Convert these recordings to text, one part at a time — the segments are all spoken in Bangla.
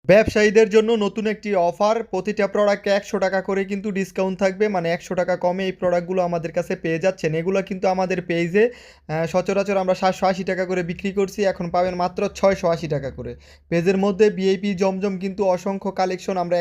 ব্যবসায়ীদের জন্য নতুন একটি অফার, প্রতিটা প্রোডাক্টে ১০০ টাকা করে কিন্তু ডিসকাউন্ট থাকবে। মানে ১০০ টাকা কমে এই প্রোডাক্টগুলো আমাদের কাছে পেয়ে যাচ্ছেন। এগুলো কিন্তু আমাদের পেজে সচরাচর আমরা ৭৮০ টাকা করে বিক্রি করছি, এখন পাবেন মাত্র ৬৮০ টাকা করে। পেজের মধ্যে ভিআইপি জমজম কিন্তু অসংখ্য কালেকশন আমরা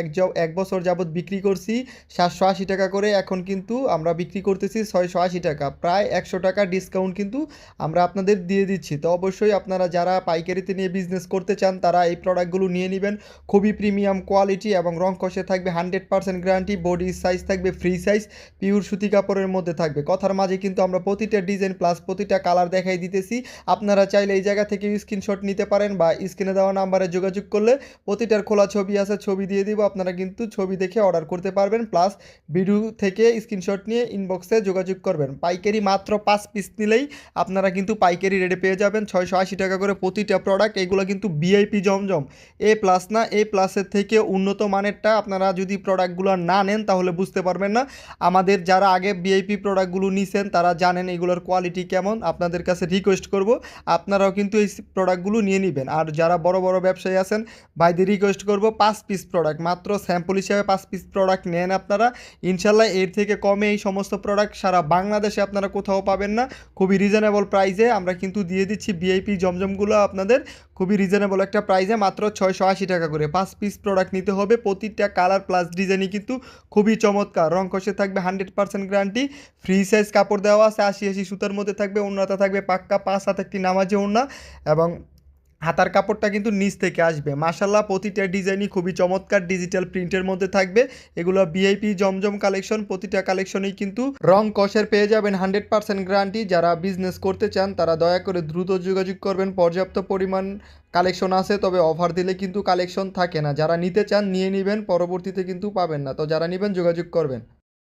এক বছর যাবৎ বিক্রি করছি ৭৮০ টাকা করে, এখন কিন্তু আমরা বিক্রি করতেছি ৬৮০ টাকা, প্রায় ১০০ টাকা ডিসকাউন্ট কিন্তু আমরা আপনাদের দিয়ে দিচ্ছি। তো অবশ্যই আপনারা যারা পাইকারিতে নিয়ে বিজনেস করতে চান তারা এই প্রোডাক্টগুলো নিয়ে নেবেন। খুবই প্রিমিয়াম কোয়ালিটি এবং রং কষে থাকবে 100% গ্যারান্টি। বডি সাইজ থাকবে ফ্রি সাইজ, পিওর সুতি কাপড়ের মধ্যে থাকবে। কথার মাঝে কিন্তু আমরা প্রতিটা ডিজাইন প্লাস প্রতিটা কালার দেখাই দিতেছি। আপনারা চাইলে এই জায়গা থেকে স্ক্রিনশট নিতে পারেন বা স্ক্রিনে দেওয়া নাম্বারে যোগাযোগ করলে প্রতিটার খোলা ছবি আছে, ছবি দিয়ে দিব, আপনারা কিন্তু ছবি দেখে অর্ডার করতে পারবেন। প্লাস ভিডিও থেকে স্ক্রিনশট নিয়ে ইনবক্সে যোগাযোগ করবেন। পাইকারি মাত্র 5 পিস নিলেই আপনারা কিন্তু পাইকারি রেটে পেয়ে যাবেন ৬৮০ টাকা করে প্রতিটা প্রোডাক্ট। এগুলো কিন্তু ভিআইপি জমজম A+ না, A+-এর থেকে উন্নত মানেরটা। আপনারা যদি প্রোডাক্টগুলো না নেন তাহলে বুঝতে পারবেন না। আমাদের যারা আগে ভিআইপি প্রোডাক্টগুলো নিছেন তারা জানেন এগুলোর কোয়ালিটি কেমন। আপনাদের কাছে রিকোয়েস্ট করব আপনারাও কিন্তু এই প্রোডাক্টগুলো নিয়ে নেবেন। আর যারা বড় বড় ব্যবসায়ী আছেন ভাইদের রিকোয়েস্ট করব 5 পিস প্রোডাক্ট, মাত্র স্যাম্পল হিসাবে 5 পিস প্রোডাক্ট নেন আপনারা। ইনশাল্লাহ এর থেকে কমে এই সমস্ত প্রোডাক্ট সারা বাংলাদেশে আপনারা কোথাও পাবেন না। খুবই রিজনেবল প্রাইসে আমরা কিন্তু দিয়ে দিচ্ছি ভিআইপি জমজমগুলো আপনাদের খুবই রিজনেবল একটা প্রাইসে, মাত্র ৬৮০ টাকা করে। 5 পিস প্রোডাক্ট নিতে হবে, প্রতিটা কালার প্লাস ডিজাইনই কিন্তু খুবই চমৎকার। রং কষে থাকবে 100% গ্যারান্টি, ফ্রি সাইজ কাপড় দেওয়া আছে, ৮০ সুতার মধ্যে থাকবে। ওড়নাটা থাকবে পাক্কা 5 হাত একটি নামাজি ওড়না এবং হাতার কাপড়টা কিন্তু নিচ থেকে আসবে। মাশাল্লাহ প্রতিটা ডিজাইনই খুবই চমৎকার, ডিজিটাল প্রিন্টের মধ্যে থাকবে। এগুলো ভিআইপি জমজম কালেকশন, প্রতিটা কালেকশনেই কিন্তু রং কষের পেয়ে যাবেন 100% গ্যারান্টি। যারা বিজনেস করতে চান তারা দয়া করে দ্রুত যোগাযোগ করবেন। পর্যাপ্ত পরিমাণ কালেকশন আছে, তবে অফার দিলে কিন্তু কালেকশন থাকে না। যারা নিতে চান নিয়ে নেবেন, পরবর্তীতে কিন্তু পাবেন না। তো যারা নেবেন যোগাযোগ করবেন।